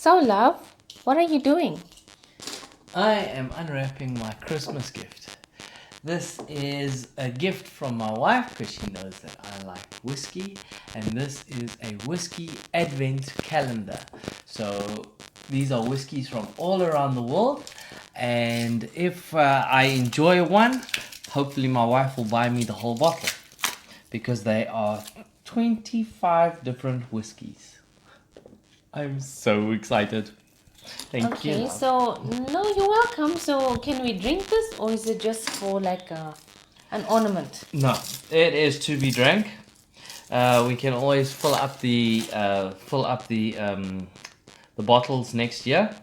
So, love, what are you doing? I am unwrapping my Christmas gift. This is a gift from my wife because she knows that I like whiskey, and this is a whiskey advent calendar. So these are whiskeys from all around the world, and if I enjoy one, hopefully my wife will buy me the whole bottle because they are 25 different whiskeys. I'm so excited. Thank you, Okay, love. so no, you're welcome. So, can we drink this, or is it just for an ornament? No, it is to be drank. We can always fill up the bottles next year.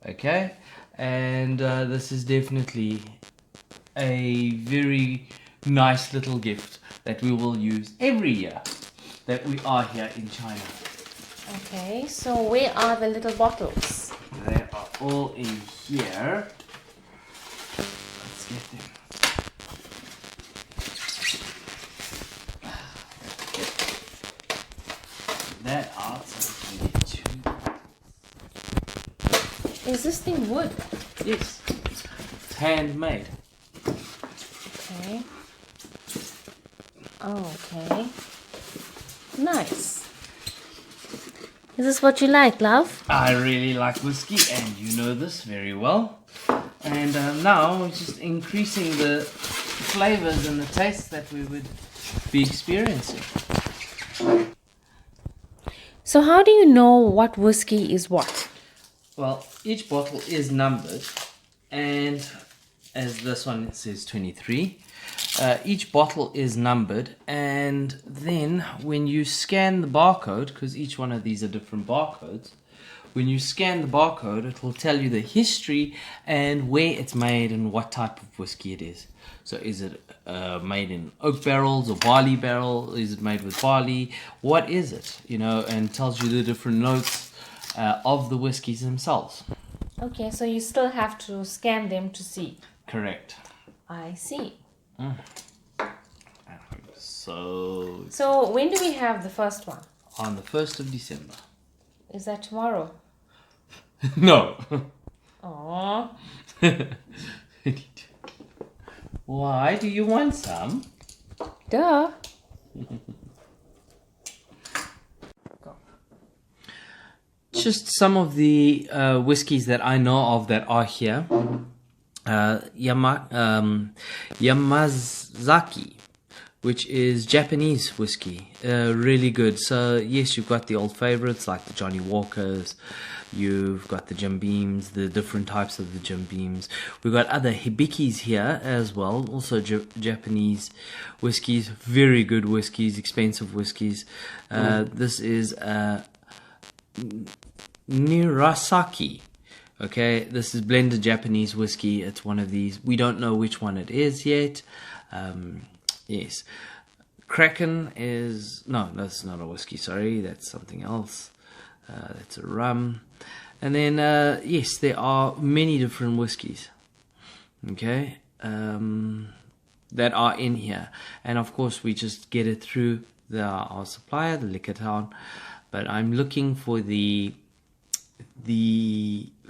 Okay, and this is definitely a very nice little gift that we will use every year that we are here in China. Okay, so where are the little bottles? They are all in here. Let's get them. That out so we can get two. Is this thing wood? Yes, it's handmade. Okay. Oh, okay. Nice. Is this what you like, love? I really like whiskey, and you know this very well. And now we're just increasing the flavors and the tastes that we would be experiencing. So, how do you know what whiskey is what? Well, each bottle is numbered, and as this one says 23, each bottle is numbered, and then when you scan the barcode, because each one of these are different barcodes, when you scan the barcode, it will tell you the history and where it's made and what type of whiskey it is. So is it made in oak barrels or barley barrel? Is it made with barley? What is it? You know, and tells you the different notes of the whiskies themselves. Okay, so you still have to scan them to see. Correct. I see. So So, when do we have the first one? on the 1st of December. Is that tomorrow? No. Aww. Why do you want some? Duh. Just some of the whiskies that I know of that are here. Yamazaki, which is Japanese whiskey, really good. So yes, you've got the old favorites like the Johnny Walkers, you've got the Jim Beams, the different types of the Jim Beams. We've got other hibikis here as well, also Japanese whiskies, very good whiskies, expensive whiskies. This is Nirasaki. Okay, this is blended Japanese whiskey. It's one of these. We don't know which one it is yet. Yes. Kraken is... No, that's not a whiskey, sorry. That's something else. That's a rum. And then, yes, there are many different whiskies. Okay. That are in here. And of course, we just get it through our supplier, the Liquor Town. But I'm looking for the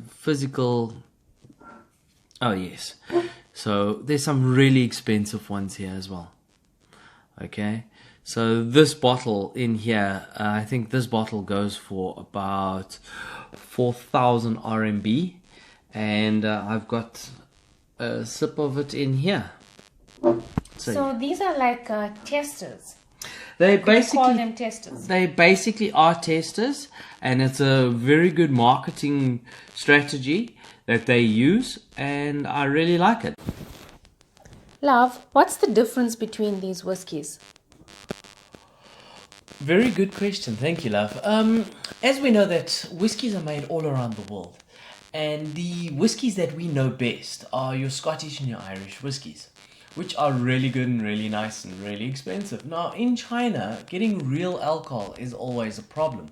physical... Oh yes, so there's some really expensive ones here as well. Okay, so this bottle in here, I think this bottle goes for about 4,000 RMB, and I've got a sip of it in here. So, these are like testers. They Could you call basically them testers? They basically are testers, and it's a very good marketing strategy that they use, and I really like it. Love, what's the difference between these whiskies? Very good question, thank you, love. As we know that whiskies are made all around the world, and the whiskies that we know best are your Scottish and your Irish whiskies, which are really good and really nice and really expensive. Now, in China, getting real alcohol is always a problem.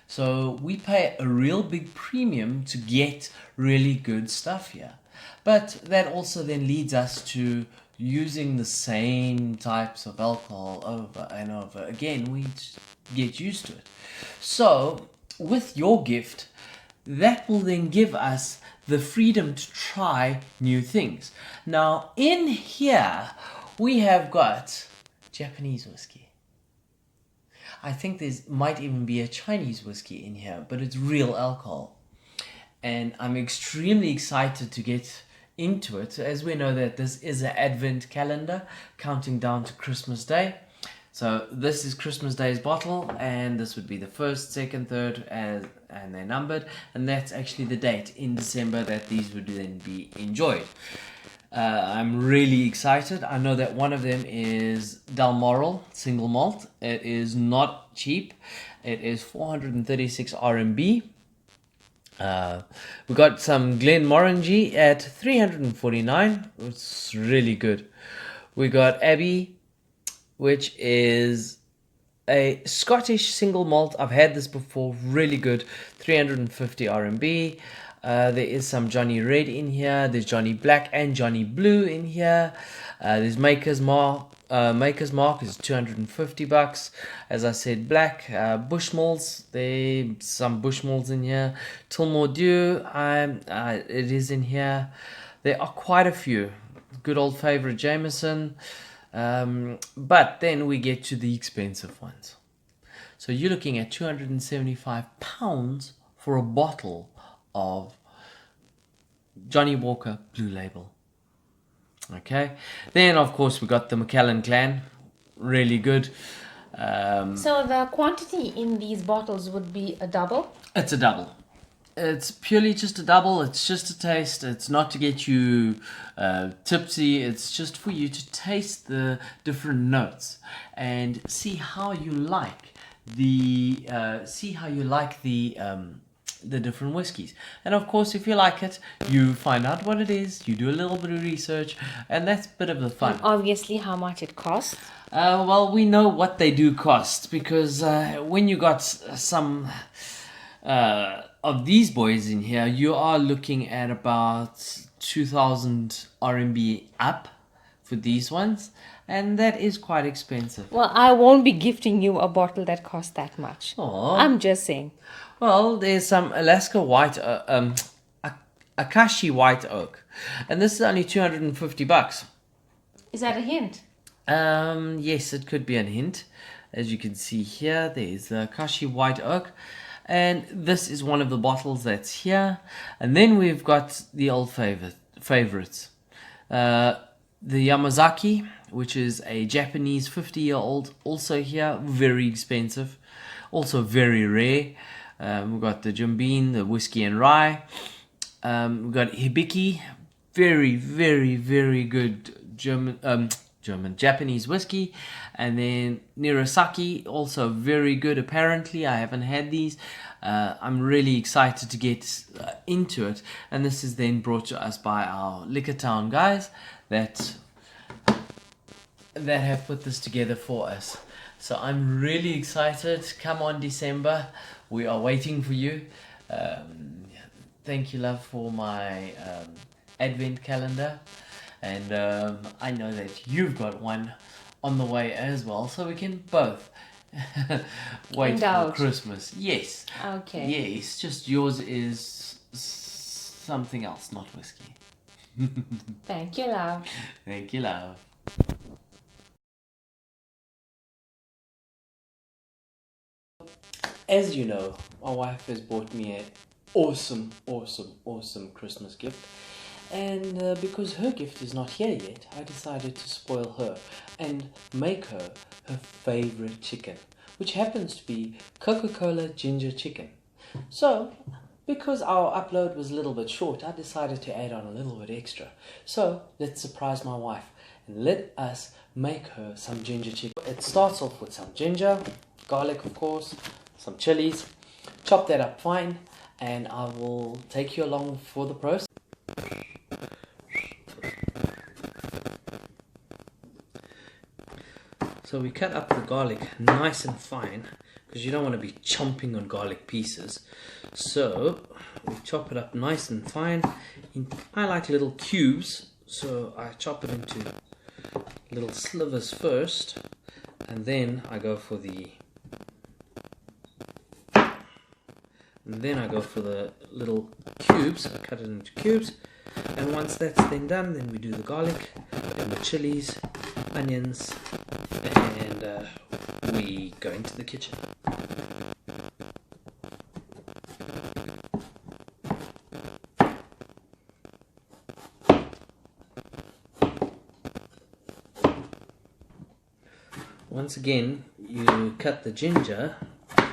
So we pay a real big premium to get really good stuff here. But that also then leads us to using the same types of alcohol over and over again. We just get used to it. So with your gift, that will then give us the freedom to try new things. Now, in here, we have got Japanese whiskey. I think there's might even be a Chinese whiskey in here, but it's real alcohol. And I'm extremely excited to get into it. As we know that this is an advent calendar counting down to Christmas Day. So this is Christmas Day's bottle, and this would be the first, second, third, and they're numbered. And that's actually the date in December that these would then be enjoyed. I'm really excited. I know that one of them is Dalmoral single malt. It is not cheap. It is 436 RMB. We got some Glenmorangie at 349. It's really good. We got Abbey, which is a Scottish single malt. I've had this before. Really good. 350 RMB. There is some Johnny Red in here. There's Johnny Black and Johnny Blue in here. There's Maker's Mark. Maker's Mark is $250. As I said, black. Bushmills. There's some Bushmills in here. Tullamore Dew. It is in here. There are quite a few. Good old favorite Jameson. But then we get to the expensive ones. So you're looking at £275 for a bottle of Johnny Walker Blue Label. Okay, then of course we got the Macallan Clan, really good. So the quantity in these bottles would be a double? It's a double. It's purely just a double. It's just a taste. It's not to get you tipsy. It's just for you to taste the different notes and see how you like the different whiskies. And of course, if you like it, you find out what it is, you do a little bit of research, and that's a bit of the fun. And obviously how much it costs. Well, we know what they do cost, because when you got some of these boys in here, you are looking at about 2,000 RMB up for these ones, and that is quite expensive. Well, I won't be gifting you a bottle that costs that much. Aw. I'm just saying. Well, there's some Alaska White, Akashi White Oak, and this is only $250. Is that a hint? Yes, it could be a hint. As you can see here, there's the Akashi White Oak, and this is one of the bottles that's here. And then we've got the old favorites, the Yamazaki, which is a Japanese 50-year-old, also here, very expensive, also very rare. We've got the Jim Beam, the whiskey and rye. We've got Hibiki, very, very, very good Japanese whiskey. And then Nirasaki, also very good apparently. I haven't had these. I'm really excited to get into it. And this is then brought to us by our Liquor Town guys that have put this together for us. So I'm really excited. Come on, December. We are waiting for you. Thank you, love, for my advent calendar. And I know that you've got one on the way as well. So we can both wait for Christmas. Yes. Okay. Yes, just yours is something else, not whiskey. Thank you, love. Thank you, love. As you know, my wife has bought me an awesome Christmas gift. And because her gift is not here yet, I decided to spoil her and make her favorite chicken, which happens to be Coca-Cola ginger chicken. So, because our upload was a little bit short, I decided to add on a little bit extra. So, let's surprise my wife and let us make her some ginger chicken. It starts off with some ginger, garlic of course, some chilies. Chop that up fine, and I will take you along for the process. So we cut up the garlic nice and fine, because you don't want to be chomping on garlic pieces. So we chop it up nice and fine. I like little cubes, so I chop it into little slivers first, and then I go for the And then I go for the little cubes. I cut it into cubes. And once that's then done, then we do the garlic and the chilies, onions, and we go into the kitchen. Once again, you cut the ginger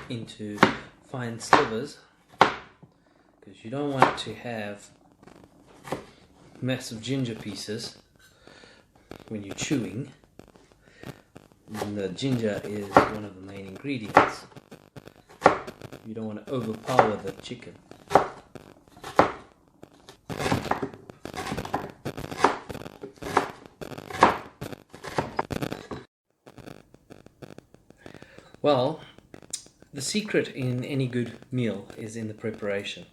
into fine slivers because you don't want to have massive ginger pieces when you're chewing. And the ginger is one of the main ingredients. You don't want to overpower the chicken. Well, the secret in any good meal is in the preparation.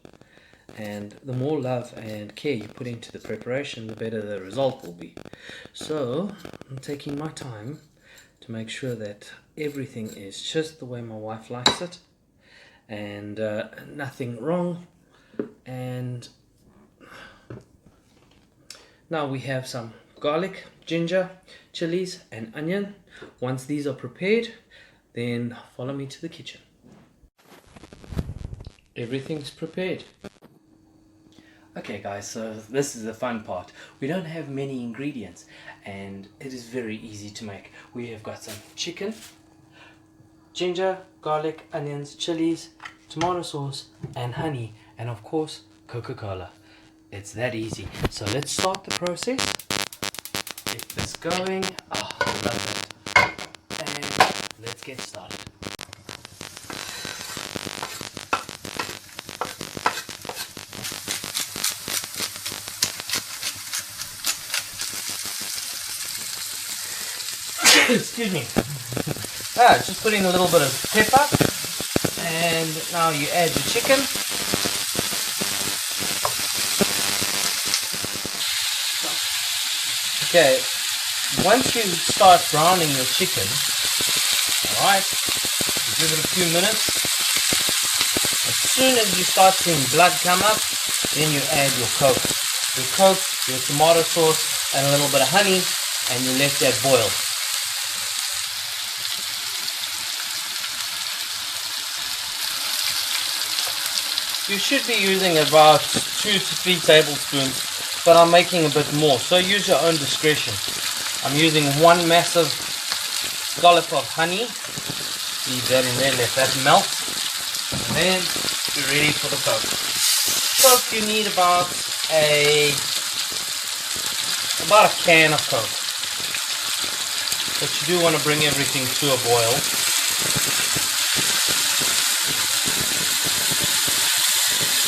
And the more love and care you put into the preparation, the better the result will be. So, I'm taking my time to make sure that everything is just the way my wife likes it. And nothing wrong. And now we have some garlic, ginger, chilies and onion. Once these are prepared, then follow me to the kitchen. Everything's prepared. Okay guys, so this is the fun part. We don't have many ingredients and it is very easy to make. We have got some chicken, ginger, garlic, onions, chilies, tomato sauce and honey, and of course Coca-Cola. It's that easy. So let's start the process. Get this going. Oh, I love it. And let's get started. Excuse me. Just putting a little bit of pepper, and now you add the chicken. Okay, once you start browning your chicken, alright, give it a few minutes. As soon as you start seeing blood come up, then you add your Coke. Your Coke, your tomato sauce, and a little bit of honey, and you let that boil. You should be using about 2 to 3 tablespoons, but I'm making a bit more, so use your own discretion. I'm using one massive scallop of honey. Leave that in there, let that melt, and then you're ready for the Coke. Coke, you need about a can of Coke, but you do want to bring everything to a boil.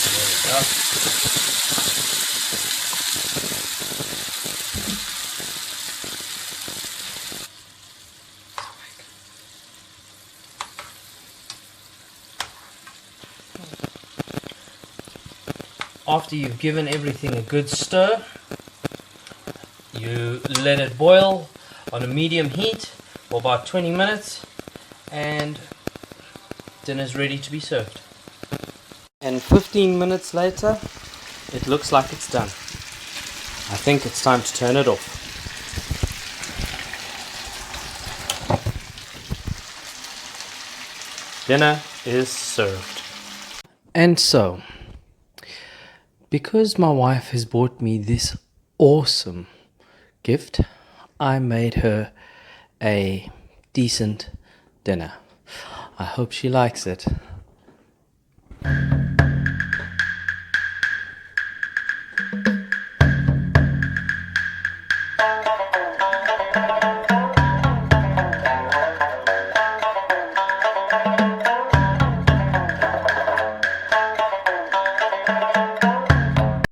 There we go. After you've given everything a good stir, you let it boil on a medium heat for about 20 minutes and dinner's ready to be served. And 15 minutes later, it looks like it's done. I think it's time to turn it off. Dinner is served. And so, because my wife has bought me this awesome gift, I made her a decent dinner. I hope she likes it.